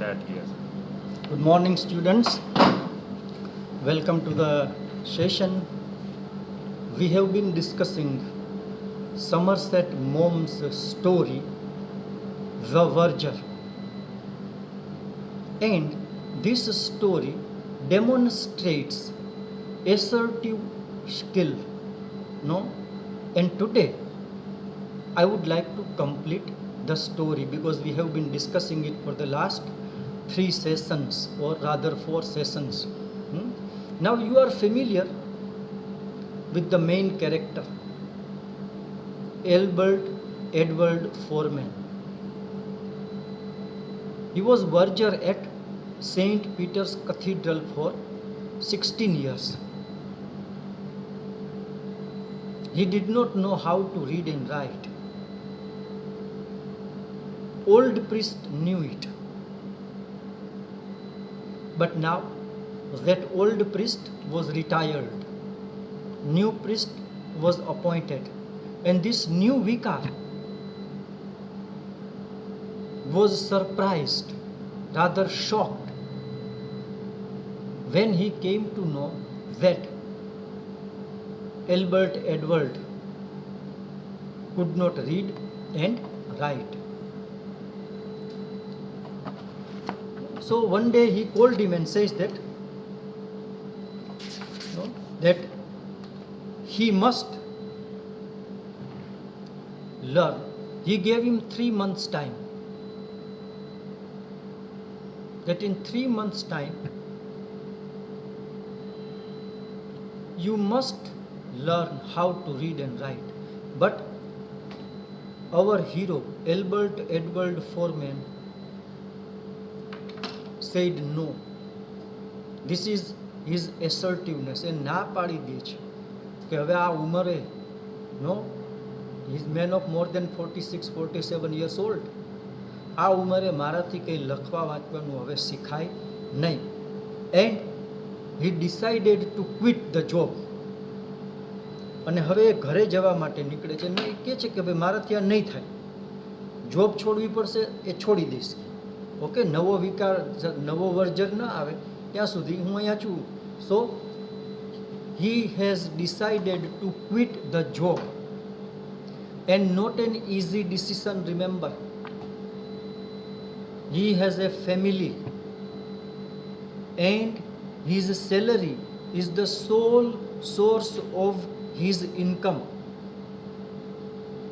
that year. Good morning, students. Welcome to the session. We have been discussing Somerset Maugham's story, The Verger. And this story demonstrates assertive skill. No? And today, I would like to complete the story because we have been discussing it for the last 3 sessions, or rather 4 sessions. Now you are familiar with the main character, Albert Edward Foreman. He was verger at St. Peter's Cathedral for 16 years. He did not know how to read and write. Old priest knew it. But now that old priest was retired, new priest was appointed, and this new vicar was surprised, rather shocked, when he came to know that Albert Edward could not read and write. So one day he called him and says that he must learn. He gave him 3 months' time. That in 3 months' time you must learn how to read and write. But our hero, Albert Edward Foreman, said no. This is his assertiveness. And ના પાડી દે છે કે હવે આ ઉંમરે નો, he is man of more than 46-47 years old. આ ઉંમરે મારાથી કંઈ લખવા વાંચવાનું હવે શીખાય નહીં. And he decided to quit the job. અને હવે એ ઘરે જવા માટે નીકળે છે. ને કહે છે કે ભાઈ મારાથી આ નહીં થાય, જોબ છોડવી પડશે, એ છોડી દઈશ. ઓકે, નવો વિકાર, નવો વર્જર ન આવે ત્યાં સુધી હું અહીંયા છું. સો he has decided to quit the job, and not an easy decision. Remember, he has a family and his salary is the sole source of his income.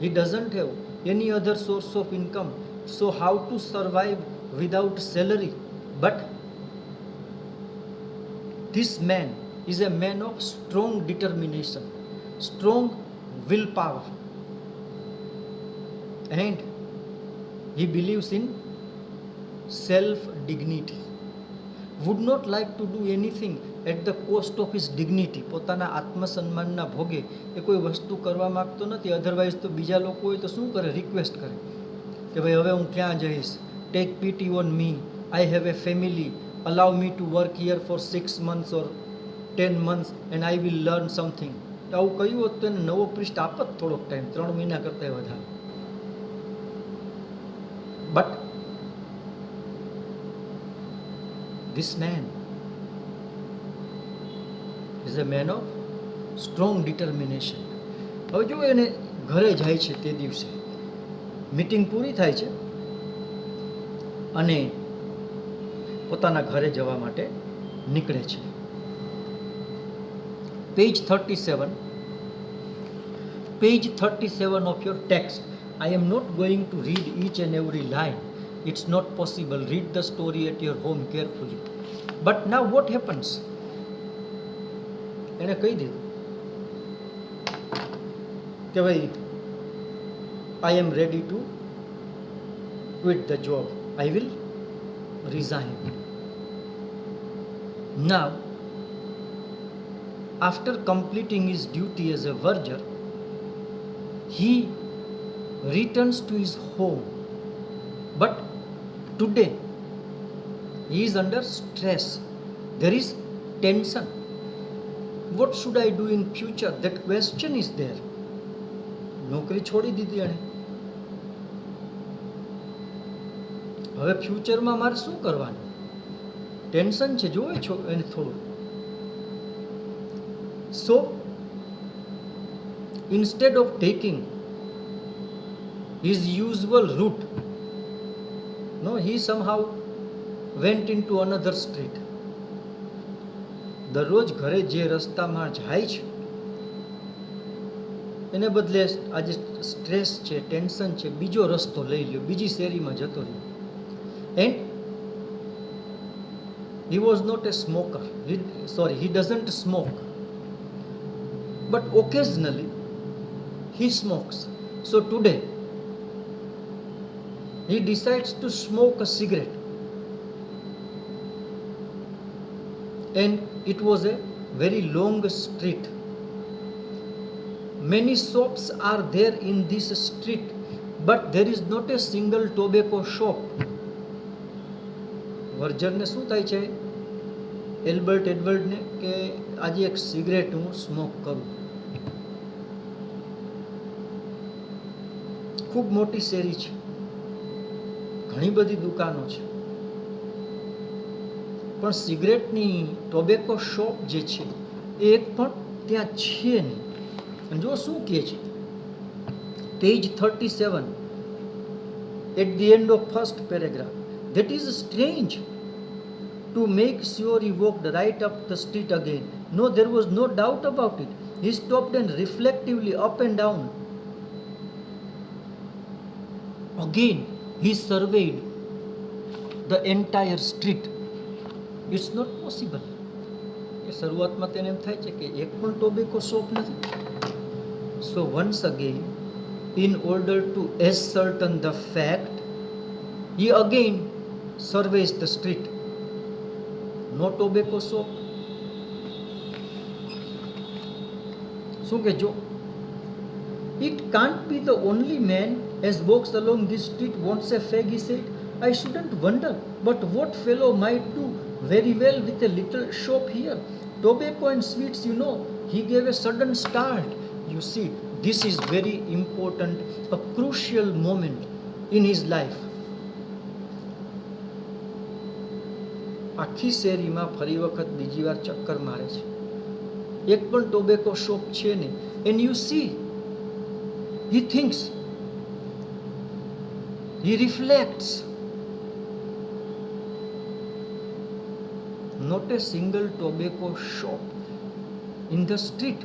He doesn't have any other source of income. So how to survive without salary? But this man is a man of strong determination, strong willpower, and he believes in self-dignity. Would not like to do anything at the cost of his dignity. પોતાના આત્મસન્માનના ભોગે એ કોઈ વસ્તુ કરવા માગતો નથી. Otherwise તો બીજા લોકો હોય તો શું કરે? રિક્વેસ્ટ કરે કે ભાઈ હવે હું ક્યાં જઈશ, take pity on me, I have a family, allow me to work here for 6 months or 10 months and I will learn something. તો આવું કહ્યું હોત તો એને નવો પૃષ્ઠ આપત થોડોક ટાઈમ, 3 મહિના કરતાં વધારે. But this man is a man of strong determination. હવે જો એને ઘરે જાય છે તે દિવસે, મીટિંગ પૂરી થાય છે અને પોતાના ઘરે જવા માટે નીકળે છે. Page 37 of your text. I am not going to read each and every line. It's not possible. Read the story at your home carefully. But now what happens? એને કહી દીધું કે ભાઈ I am ready to quit the job. I will resign. Now, after completing his duty as a verger, he returns to his home. But today, he is under stress. There is tension. What should I do in future? That question is there. નોકરી છોડી દીધી એણે. હવે ફ્યુચરમાં મારે શું કરવાનું? Tension છે, જોવે છો એને થોડું. સો instead of taking his usual route, no, he somehow went into another street. દરરોજ ઘરે જે રસ્તામાં જાય છે એને બદલે આજે સ્ટ્રેસ છે, ટેન્શન છે, બીજો રસ્તો લઈ લ્યો, બીજી શેરીમાં જતો રહ્યો. And he was not a smoker. He doesn't smoke, but occasionally he smokes. So today he decides to smoke a cigarette, and it was a very long street. Many shops are there in this street, but there is not a single tobacco shop. વર્જરને શું થાય છે, Albert એડવર્ડને, કે આજે એક cigarette હું smoke કરું. ખૂબ મોટી શેરી છે, ઘણી બધી દુકાનો છે, પણ સિગરેટની ટોબેકો શોપ જે છે એ એક પણ ત્યાં છે નહીં. અને જો શું કહે છે, page 37 at the end of first paragraph, that is strange. To make sure he walked right up the street again. No, there was no doubt about it. He stopped and reflectively up and down. Again he surveyed the entire street. It's not possible. એ શરૂઆતમાં તેને એમ થાય છે કે એક પણ tobacco shop નથી. So once again, in order to ascertain the fact, he again surveys the street. No tobacco shop. શું કે જો, it can't be the only man as walks along this street wants a fag, he said. I shouldn't wonder, but what fellow might do very well with a little shop here? Tobacco and sweets, you know. He gave a sudden start. You see, this is very important, a crucial moment in his life. આખી શેરીમાં ફરી વખત બીજી વાર ચક્કર મારે છે, એક પણ ટોબેકો શોપ છે નહીં. And you C, he thinks, he reflects, not a single tobacco shop in the street.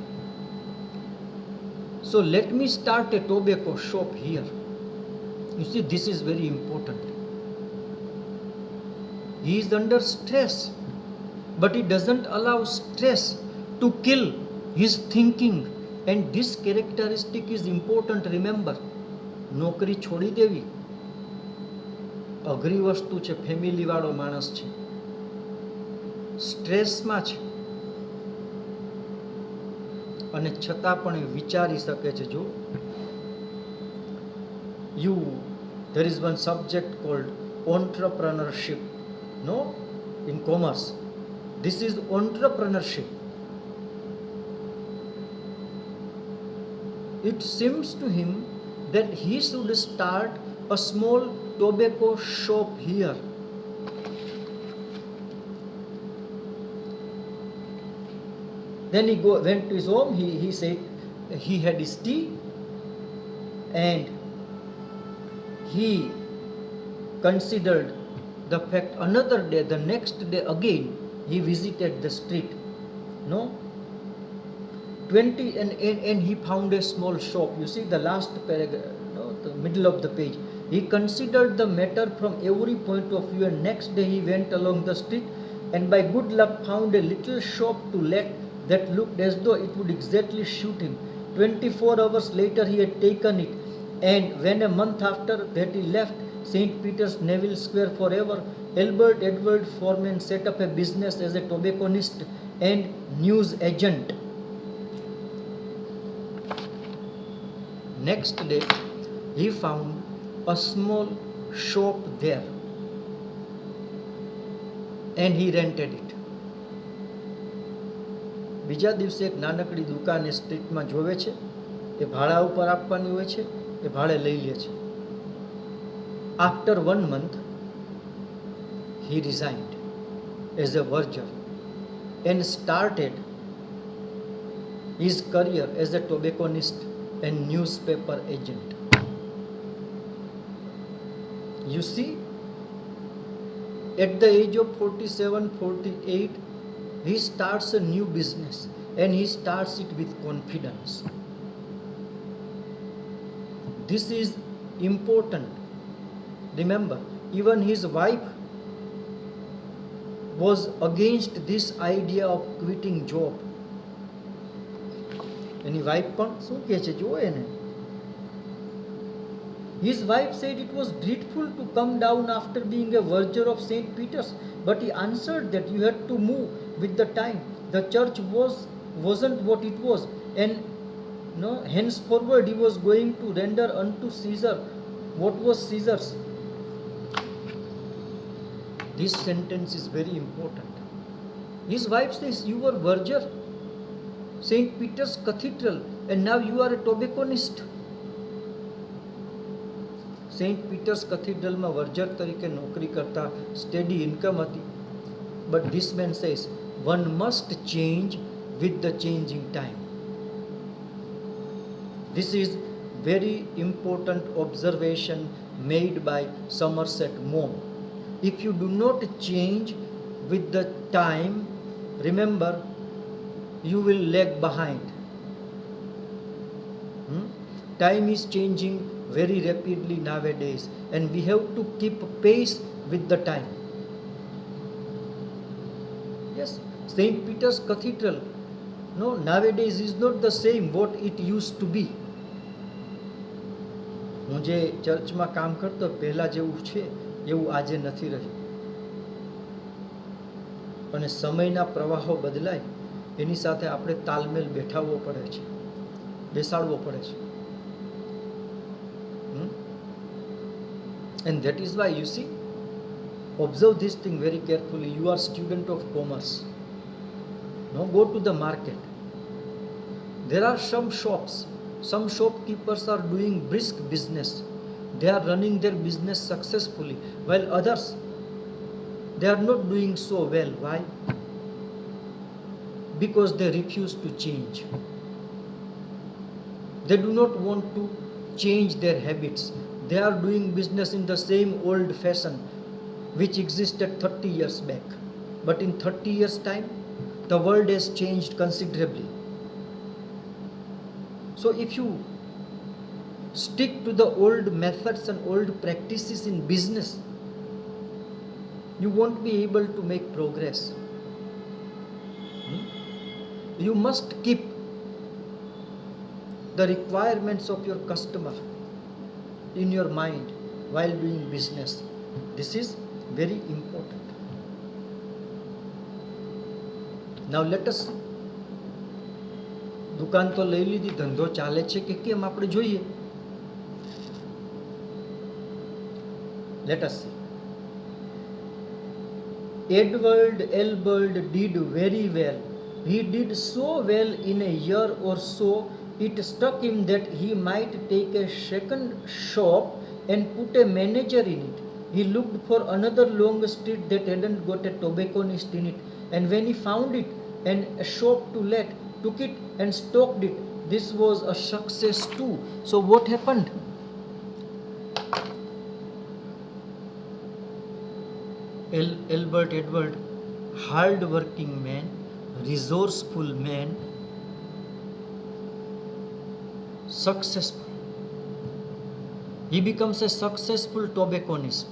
So let me start a tobacco shop here. You see, this is very important. He is under stress, but he doesn't allow stress to kill his thinking, and this characteristic is important. Remember, નોકરી છોડી દેવી અઘરી વસ્તુ છે. Family વાળો માણસ છે, સ્ટ્રેસમાં છે, અને છતાં પણ એ વિચારી શકે છે. જો there is one subject called entrepreneurship, no, in commerce. This is entrepreneurship. It seems to him that he should start a small tobacco shop here. Then he went to his home. He said he had his tea, and he considered the fact. Another day, the next day again, he visited the street. No, 20 and he found a small shop. You see the last paragraph, no, the middle of the page. He considered the matter from every point of view, and next day he went along the street and by good luck found a little shop to let that looked as though it would exactly suit him. 24 hours later he had taken it, and when a month after that he left St. Peter's, Neville Square forever, Albert Edward Foreman set up a business as a tobacconist and news agent. Next day he found a small shop there and he rented it. બીજા દિવસે એક નાનકડી દુકાન એ સ્ટ્રીટમાં જોવે છે, એ ભાડા ઉપર આપવાની હોય છે, એ ભાડે લઈ લે છે. After 1 month he resigned as a verger and started his career as a tobacconist and newspaper agent. You see, at the age of 47, 48, he starts a new business and he starts it with confidence. This is important. Remember, even his wife was against this idea of quitting job. Any wife પણ શું કહે છે જુઓ એને. His wife said it was dreadful to come down after being a verger of St. Peter's, but he answered that you had to move with the time. The church wasn't what it was, and henceforward he was going to render unto Caesar what was Caesar's. This sentence is very important. His wife says, you were verger, St. Peter's Cathedral, and now you are a tobacconist. Saint Peter's કેથેડ્રલમાં verger તરીકે નોકરી કરતા steady income હતી. But this man says one must change with the changing time. This is very important observation made by Somerset Maugham. If you do not change with the time, remember you will lag behind. Time is changing very rapidly nowadays, and we have to keep pace with the time. Yes, St. Peter's Cathedral, nowadays is not the same what it used to be. હું જે ચર્ચમાં કામ કરતો પહેલા જેવું છે એવું આજે નથી રહ્યું. અને સમયના પ્રવાહો બદલાય એની સાથે આપણે તાલમેલ બેસાડવો પડે છે. And that is why, you see, observe this thing very carefully. You are student of commerce. Now go to the market. There are some shops. Some shopkeepers are doing brisk business. They are running their business successfully, while others, they are not doing so well. Why? Because they refuse to change. They do not want to change their habits. They are doing business in the same old fashion which existed 30 years back. But in 30 years' time, the world has changed considerably. So if you stick to the old methods and old practices in business, you won't be able to make progress. You must keep the requirements of your customer in your mind while doing business. This is very important. Now let us see. દુકાન તો લઈ લીધી, ધંધો ચાલે છે કે કેમ આપણે જોઈએ. Let us see. Edward Elbert did very well. He did so well in a year or so, it struck him that he might take a second shop and put a manager in it. He looked for another long street that hadn't got a tobacconist in it, and when he found it and a shop to let, took it and stocked it. This was a success too. So what happened? Albert Edward, hard working man, resourceful man, successful. He becomes a successful tobacconist.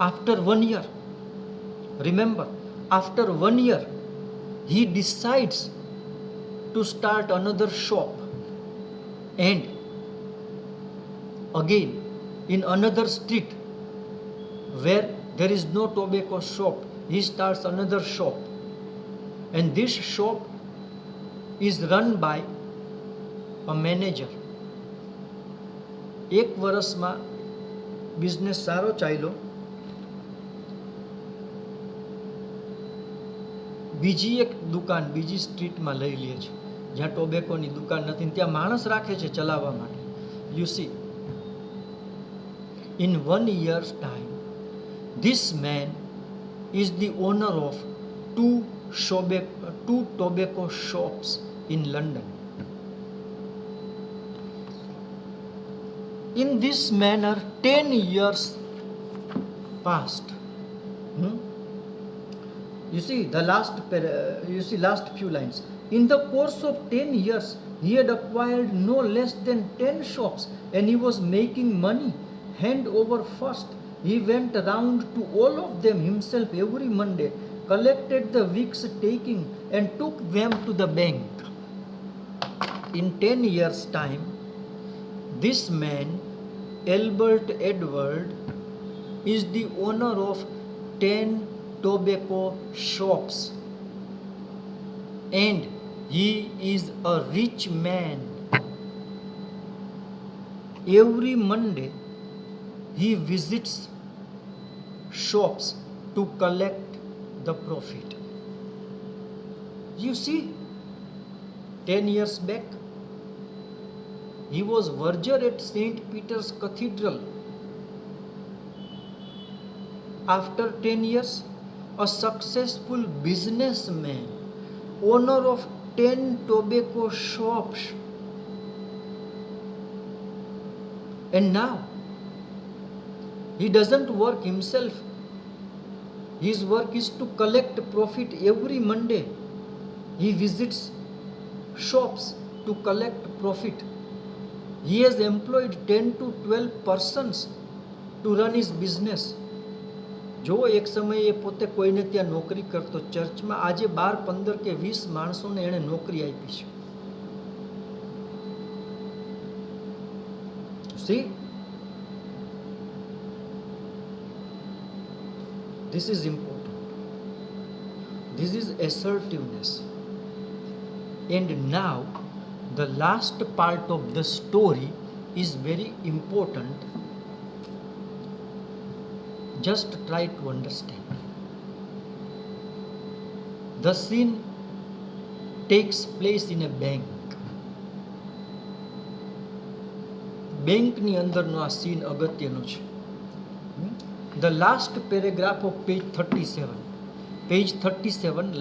After 1 year, remember, after 1 year, he decides to start another shop, and again in another street where there is no tobacco shop, he starts another shop, and this shop is run by a manager. એક વર્ષમાં business સારો ચાલ્યો. બીજી એક દુકાન બીજી સ્ટ્રીટમાં લઈ લે છે જ્યાં ટોબેકોની દુકાન નથી, ત્યાં માણસ રાખે છે ચલાવવા માટે. You C, in 1 year's time, this man is the owner of two tobacco shops in London. In this manner, 10 years passed. You see last few lines. In the course of 10 years, he had acquired no less than 10 shops, and he was making money hand over fist. He went round to all of them himself every Monday, collected the week's taking, and took them to the bank. In 10 years' time, this man, Albert Edward, is the owner of 10 tobacco shops, and he is a rich man. Every Monday he visits shops to collect the profit. You see, 10 years back he was verger at St. Peter's Cathedral. After 10 years, a successful businessman, owner of 10 tobacco shops. And now, he doesn't work himself. His work is to collect profit every Monday. He visits shops to collect profit. He has employed 10 to 12 persons to run his business. જો એક સમયે એ પોતે કોઈને ત્યાં નોકરી કરતો ચર્ચમાં, આજે 12, 15 કે 20 માણસોને એણે નોકરી આપી છે. See, this is important. This is assertiveness. And now the last part of the story is very important. Just try to understand. The scene takes place in a bank. બેંકની અંદરનો આ સીન અગત્યનો છે. The last paragraph of page 37,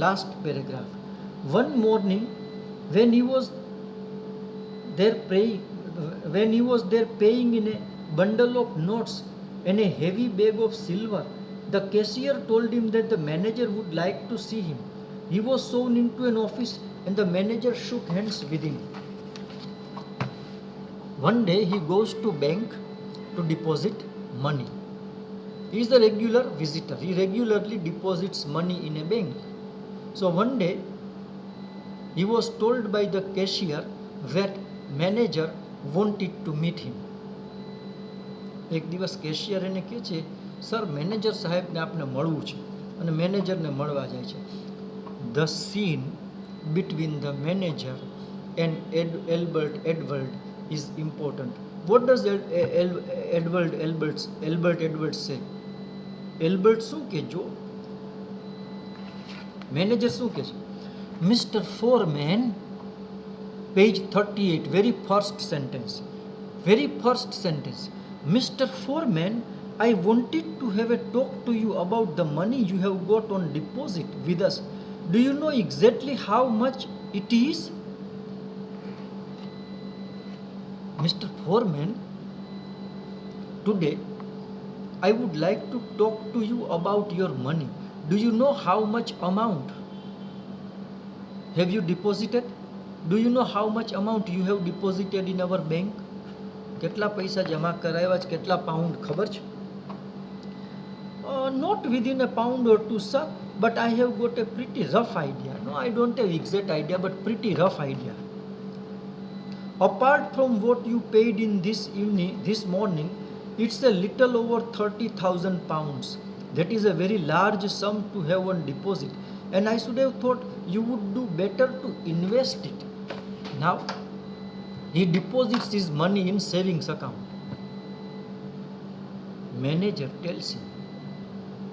last paragraph. One morning, when he was there paying in a bundle of notes and a heavy bag of silver, the cashier told him that the manager would like to see him. He was shown into an office and the manager shook hands with him. One day he goes to bank to deposit money. He is a regular visitor. He regularly deposits money in a bank. So one day he was told by the cashier that manager wanted to meet him. એક દિવસ cashier એને કહે છે, sir manager સાહેબને આપને મળવું છે, અને મેનેજરને મળવા જાય છે. The scene between the manager and Albert Edward is important. What does Albert Edwards say? Albert શું કહે? જો મેનેજર શું કહે છે? Mr. Foreman, page 38, very first sentence. Mr. Foreman, I wanted to have a talk to you about the money you have got on deposit with us. Do you know exactly how much it is? Mr. Foreman, today I would like to talk to you about your money. Do you know how much amount have you deposited? Do you know how much amount you have deposited in our bank? કેટલા પૈસા જમા કરાવ્યા છે, કેટલા pound ખબર છે? Not within a pound or two, sir, but I have got a pretty rough idea. No, I don't have exact idea, but pretty rough idea. Apart from what you paid in this morning, it's a little over 30,000 pounds. That is a very large sum to have on deposit, and I should have thought you would do better to invest it. Now he deposits his money in savings account. Manager tells him,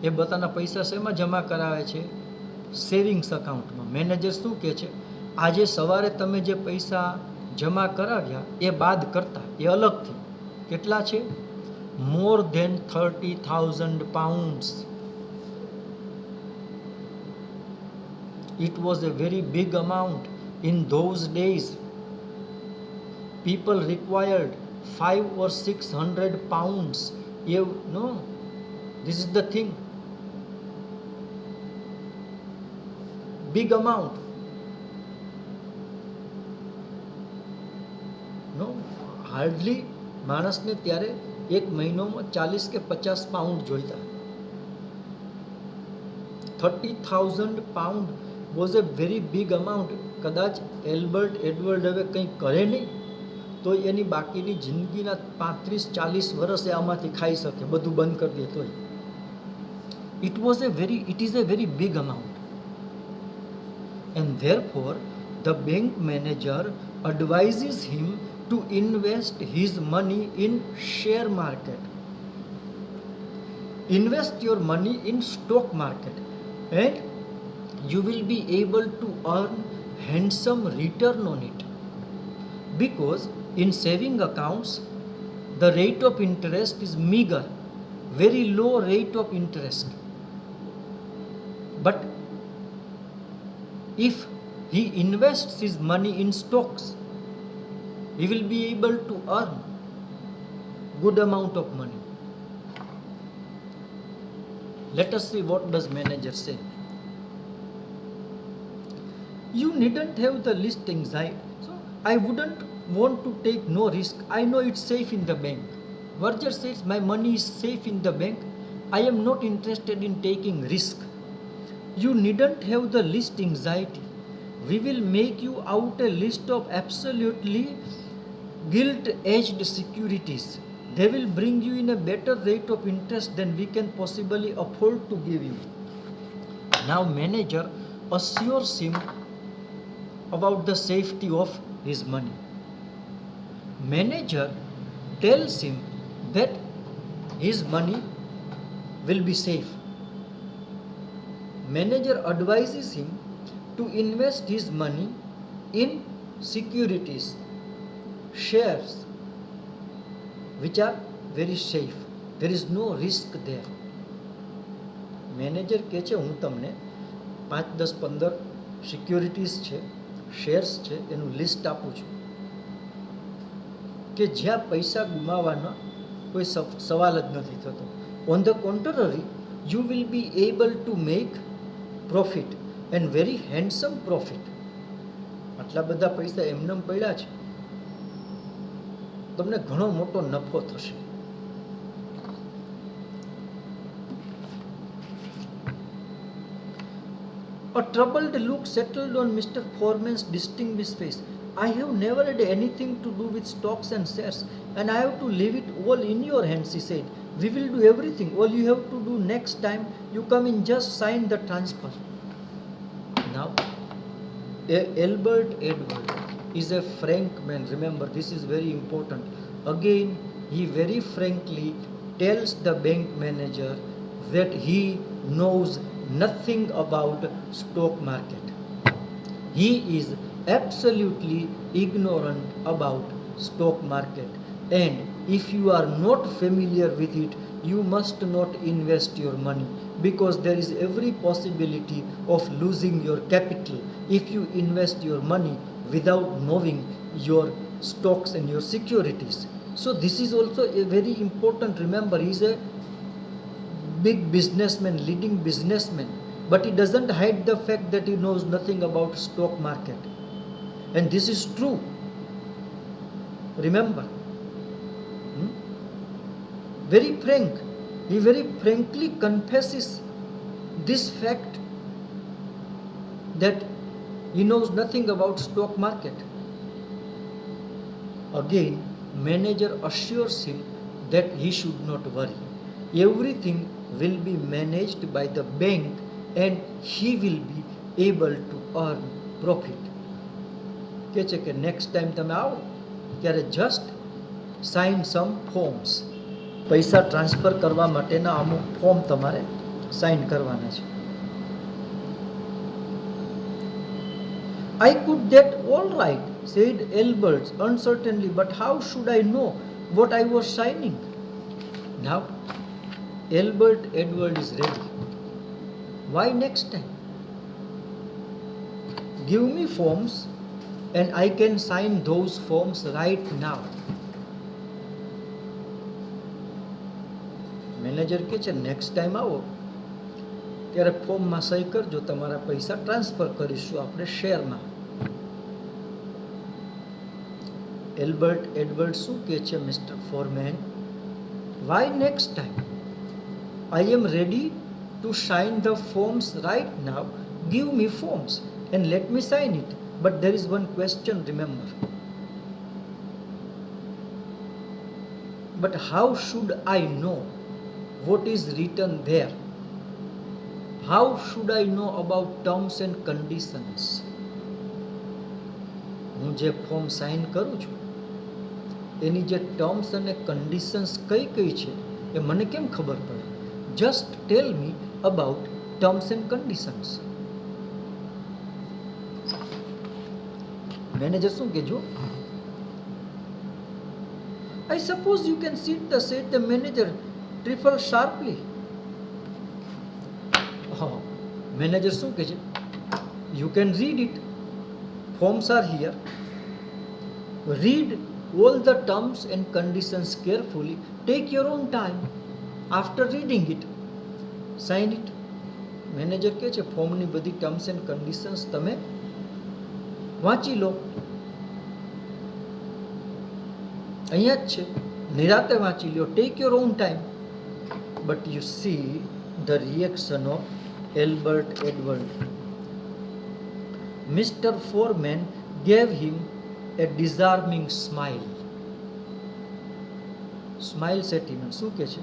એ બધાના પૈસા શેમાં જમા કરાવે છે? Savings અકાઉન્ટમાં. Manager શું કહે છે? આજે સવારે તમે જે પૈસા જમા કરાવ્યા એ બાદ કરતા, એ અલગથી કેટલા છે? more than 30,000 pounds. It was a very big amount. In those days, people required 500 or 600 pounds. No, this is the thing. Big amount. No, hardly માણસને ત્યારે એક મહિનોમાં 40 કે 50 પાઉન્ડ જોઈતા. 30,000 pound was a very big amount. કદાચ Albert Edward હવે કંઈ કરે નહીં તો એની બાકીની જિંદગીના 35-40 વર્ષ એ આમાંથી ખાઈ શકે, બધું બંધ કરી દે તોય. It is a very big amount. And therefore, the bank manager advises him to invest his money in share market. Invest your money in stock market and you will be able to earn handsome return on it. Because in saving accounts, the rate of interest is meager, very low rate of interest. But if he invests his money in stocks, he will be able to earn good amount of money. Let us see what does manager say. You needn't have the least anxiety. So I wouldn't want to take no risk. I know it's safe in the bank. Verger says my money is safe in the bank. I am not interested in taking risk. You needn't have the least anxiety. We will make you out a list of absolutely gilt-edged securities. They will bring you in a better rate of interest than we can possibly afford to give you. Now manager assures him about the safety of his money. Manager tells him that his money will be safe. Manager advises him to invest his money in securities, shares, which are very safe. There is no risk there. Manager કહે છે હું તમને 5, 10, 15 securities છે, shares છે, એનું list આપું છું કે જ્યાં પૈસા ગુમાવવાનો કોઈ સવાલ જ નથી થતો. On the contrary, you will be able to make profit and very handsome profit. આટલા બધા પૈસા એમનેમ પડ્યા છે, તમને ઘણો મોટો નફો થશે. A troubled look settled on Mr. Foreman's distinguished face. I have never had anything to do with stocks and shares, and I have to leave it all in your hands, he said. We will do everything. All you have to do next time you come in, just sign the transfer. Now, Albert Edward is a frank man. Remember, this is very important. Again, he very frankly tells the bank manager that he knows nothing about stock market. He is absolutely ignorant about stock market, and if you are not familiar with it, you must not invest your money, because there is every possibility of losing your capital if you invest your money without knowing your stocks and your securities. So this is also a very important. Remember, he is a big businessman, leading businessman, but he doesn't hide the fact that he knows nothing about stock market, and this is true. Remember, very frank. He very frankly confesses this fact that he knows nothing about stock market. Again, manager assures him that he should not worry. Everything will be managed by the bank and he will be able to earn profit. કહે છે કે next time તમે આવો ત્યારે just sign સમ forms, પૈસા transfer કરવા માટેના અમુક ફોર્મ તમારે સાઇન કરવાના છે. I could that all right, said Albert uncertainly, but how should I know what I was signing? Now, Albert Edward is ready. Why next time? give me forms and I can sign those forms right now. Manager કહે છે next time આવો ત્યારે ફોર્મમાં સહી કરજો, તમારા પૈસા transfer કરીશું આપણે શેરમાં. એલ્બર્ટ એડવર્ડ શું કહે છે, Mister Foreman, why next time? I am ready to sign the forms right now. Give me forms and let me sign it. But there is one question, remember. But how should I know what is written there? How should I know about terms and conditions? હું જે form sign કરું છું એની જે terms અને conditions કઈ કઈ છે એ મને કેમ ખબર પડે? Just tell me about terms and conditions. Manager શું કહેજો? I suppose you can said the manager trifle sharply. Manager શું કહે છે? You can read it. Forms are here. Read all the terms and conditions carefully. Take your own time. After reading it, sign it. Manager કહે છે ફોર્મની બધી terms and conditions તમે વાંચી લો. અહીંયા જ છે, નિરાતે વાંચી લો. Take your own time. But you see the reaction of Albert Edward. Mister Foreman gave him a disarming smile. Smiles at him. શું કહે છે?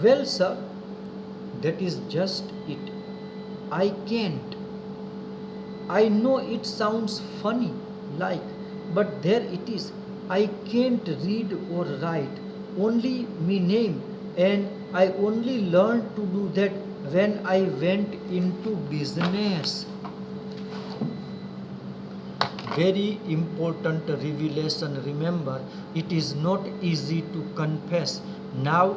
Well, sir, that is just it. I can't. I know it sounds funny, but there it is. I can't read or write, only me name, and I only learned to do that when I went into business. Very important revelation. Remember, it is not easy to confess. Now,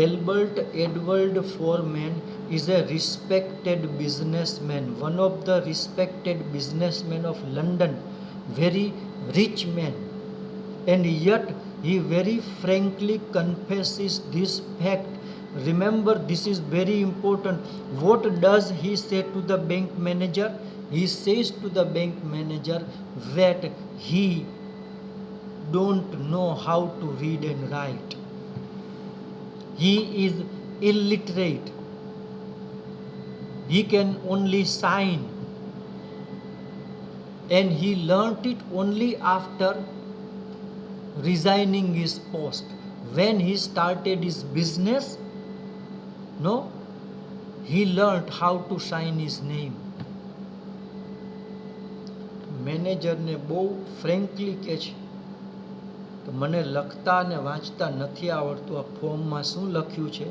Albert Edward Foreman is a respected businessman, one of the respected businessmen of London, very rich man, and yet he very frankly confesses this fact. Remember, this is very important. What does he say to the bank manager? He says to the bank manager that he don't know how to read and write. He is illiterate. He can only sign. And he learnt it only after resigning his post. When he started his business, he learnt how to sign his name. મેનેજરને બહુ frankly કહે છે કે મને લખતા અને વાંચતા નથી આવડતું. આ ફોર્મમાં શું લખ્યું છે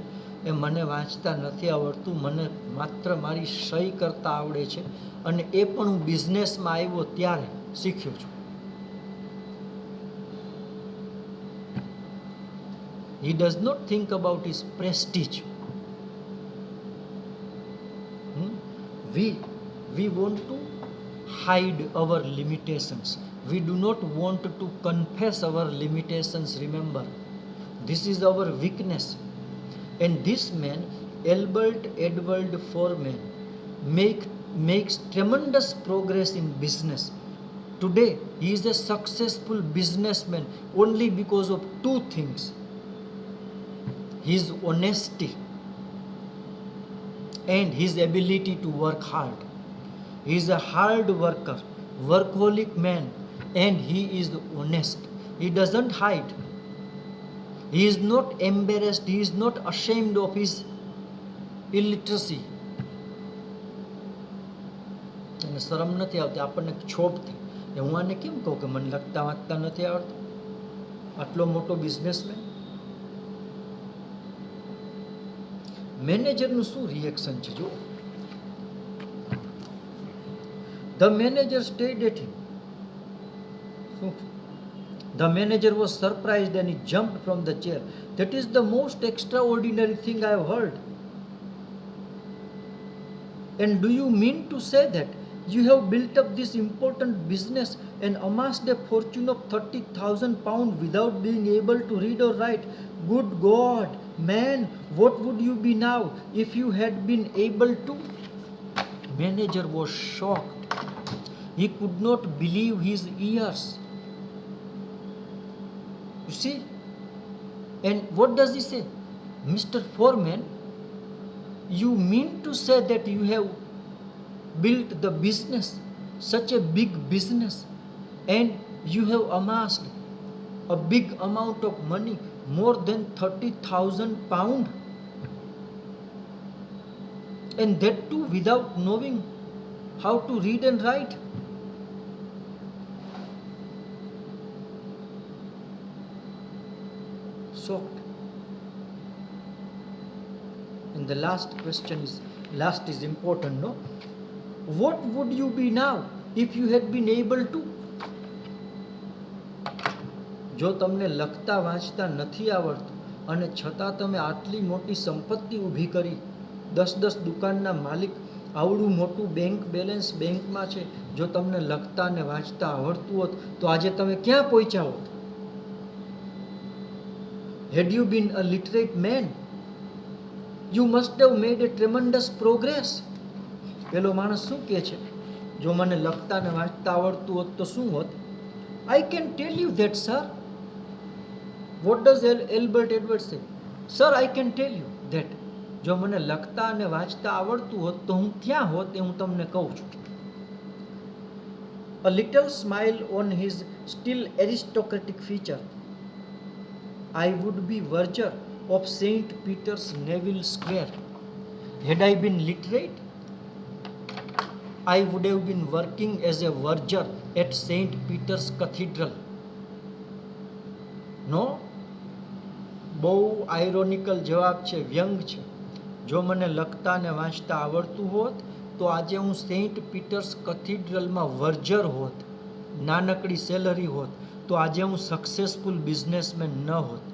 એ મને વાંચતા નથી આવડતું. મને માત્ર મારી સહી કરતા આવડે છે અને એ પણ હું બિઝનેસમાં આવ્યો ત્યારે શીખ્યો છું. He does not think about his prestige. We want to hide our limitations. We do not want to confess our limitations. Remember, this is our weakness. And this man, Albert Edward Foreman, makes tremendous progress in business. Today, he is a successful businessman only because of two things: his honesty and his ability to work hard. He is a hard worker, workaholic man, and he is honest. He doesn't hide. He is not embarrassed. He is not ashamed of his illiteracy. એને શરમ નથી આવતી, આપણને ક્ષોભ થાય. હું આને કેમ કહું કે મને લખતા વાંચતા નથી આવડતું? આટલો મોટો બિઝનેસમેન. મેનેજરનું શું રિએક્શન છે જો? The manager stared at him. The manager was surprised and he jumped from the chair. That is the most extraordinary thing I have heard. And do you mean to say that You have built up this important business and amassed a fortune of 30,000 pounds without being able to read or write. Good God, man, what would you be now if you had been able to? Manager was shocked. He could not believe his ears. You see? And what does he say? Mr. Foreman, you mean to say that you have built the business, such a big business, and you have amassed a big amount of money, more than 30,000 pounds, and that too without knowing how to read and write? Shocked. And the last is important, no? What would you be now if you had been able to? જો તમને લખતા વાંચતા નથી આવડતું અને છતાં તમે આટલી મોટી સંપત્તિ ઊભી કરી, 10 દુકાનના માલિક, આવડું મોટું બેંક બેલેન્સ બેંકમાં છે, જો તમને લખતા અને વાંચતા આવડતું હોત તો આજે તમે ક્યાં પહોંચ્યા હોત? Had you been a literate man, you must have made a tremendous progress. પેલો માણસ શું કહે છે? જો મને લખતા અને વાંચતા આવડતું હોત તો શું હોત? I can tell you that, sir. What does Albert Edwards say? Sir, I can tell you that. જો મને લખતા અને વાંચતા આવડતું હોત તો હું ક્યાં હોત એ હું તમને કહું છું. A little smile on his still aristocratic feature. I would be verger of St. Peter's Neville Square. Had I been literate, I would have been working as a verger at St. Peter's Cathedral. No? બહુ આયરોનિકલ જવાબ છે, વ્યંગ છે. જો મને લખતા અને વાંચતા આવડતું હોત તો આજે હું સેન્ટ પીટર્સ કથીડ્રલમાં વર્જર હોત, નાનકડી સેલરી હોત, તો આજે હું સક્સેસફુલ બિઝનેસમેન ન હોત.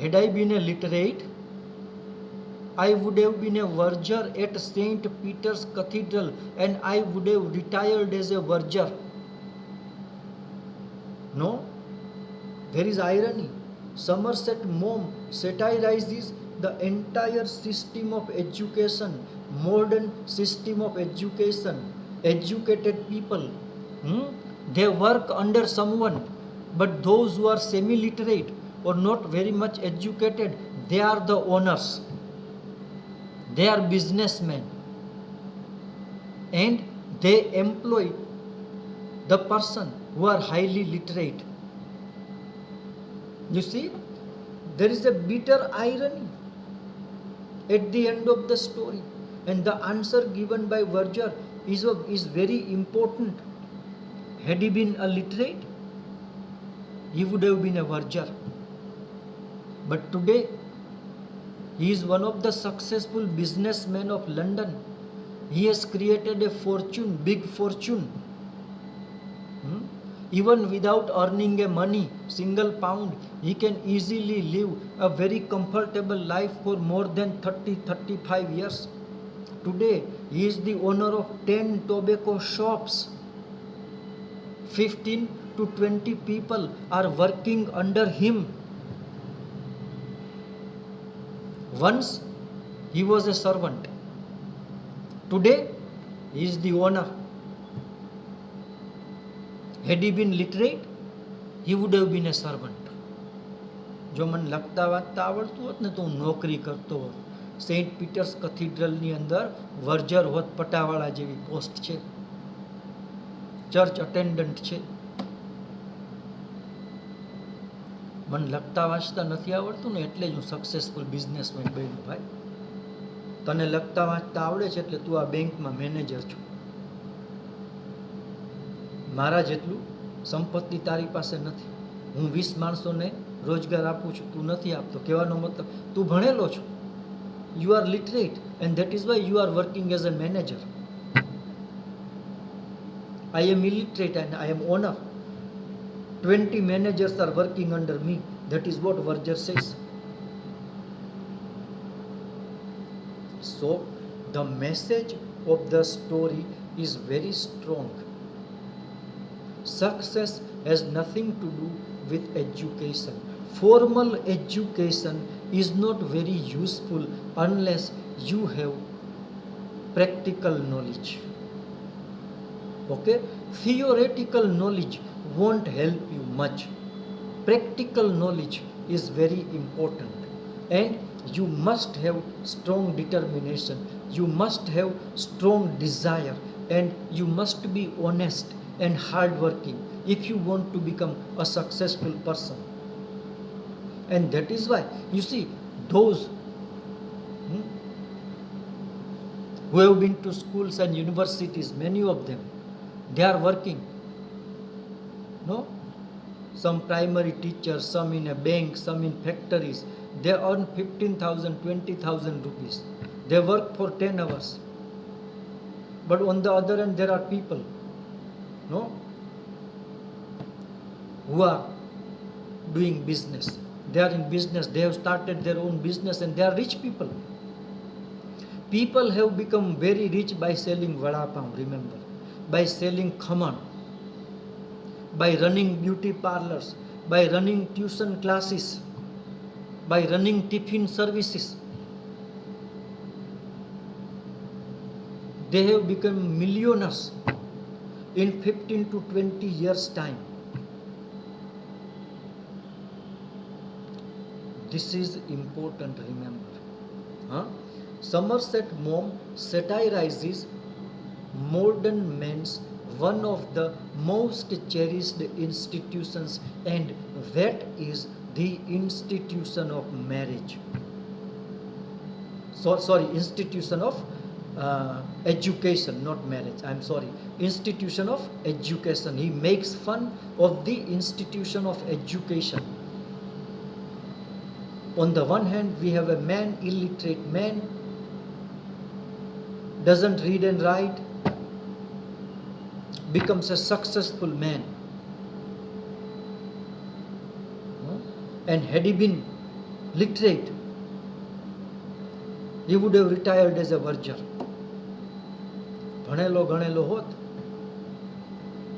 Had I been a literate, I would have been a verger at St. Peter's Cathedral and I would have retired as a verger. No? There is irony. Somerset Maugham satirizes the entire system of education, modern system of education. Educated people, they work under someone, but those who are semi-literate or not very much educated, they are the owners. They are businessmen and they employ the person who are highly literate. You see, there is a bitter irony at the end of the story, and the answer given by Verger is very important. Had he been a literate, he would have been a verger. But today, he is one of the successful businessmen of London. He has created a fortune, big fortune. Even without earning a money, single pound, he can easily live a very comfortable life for more than 30-35 years. Today, he is the owner of 10 tobacco shops. 15 to 20 people are working under him. Once, he was a servant. Today, he is the owner. Had he been literate, he would have been a servant. જો મને લખતા વાંચતા આવડતું હોત ને તો હું નોકરી કરતો હોત. સેન્ટ પીટર્સ કથીડ્રલની અંદર વર્જર હોત, પટાવાળા જેવી પોસ્ટ છે, ચર્ચ અટેન્ડન્ટ છે. મને લખતા વાંચતા નથી આવડતું ને એટલે જ હું સક્સેસફુલ બિઝનેસમેન બન્યો. ભાઈ, તને લખતા વાંચતા આવડે છે એટલે તું આ બેંકમાં મેનેજર છો. મારા જેટલું સંપત્તિ તારી પાસે નથી. હું 20 માણસોને રોજગાર આપું છું, તું નથી આપતો. કહેવાનો મતલબ તું ભણેલો છો. You are literate and that is why you are working as a manager. I am illiterate and I am owner. 20 managers are working under me. That is what Verger says. So the message of the story is very strong. Success has nothing to do with education. Formal education is not very useful unless you have practical knowledge. Okay? Theoretical knowledge won't help you much. Practical knowledge is very important, and you must have strong determination, you must have strong desire, and you must be honest and hardworking if you want to become a successful person. And that is why you see those who have been to schools and universities, many of them, they are working. No? Some primary teachers, some in a bank, some in factories, they earn 15,000, 20,000 rupees. They work for 10 hours. But on the other hand, there are people, no, who are doing business. They are in business, they have started their own business, and they are rich people. People have become very rich by selling vada pav, remember, by selling khaman, by running beauty parlors, by running tuition classes, by running tiffin services. They have become millionaires in 15 to 20 years' time. This is important, remember. Somerset Maugham satirizes modern men's one of the most cherished institutions, and that is the institution of marriage. Institution of education, not marriage. I'm sorry. Institution of education. He makes fun of the institution of education. On the one hand, we have a man, illiterate man, doesn't read and write, becomes a successful man. And had he been literate, he would have retired as a verger. ભણેલો ગણેલો હોત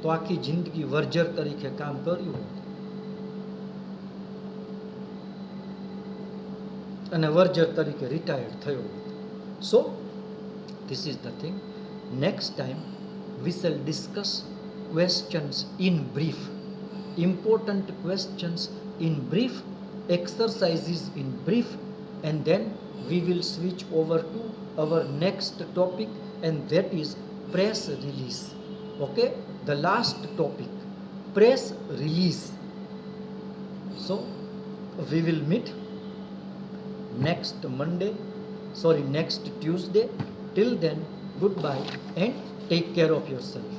તો આખી જિંદગી વર્જર તરીકે કામ કર્યું હોત અને વર્જર તરીકે રિટાયર્ડ થયો હોત. So this is the thing. Next time we shall discuss questions in brief, important questions in brief, exercises in brief, and then we will switch over to our next topic, and that is press release. Okay, the last topic, press release. So we will meet next Tuesday. Till then, goodbye and take care of yourself.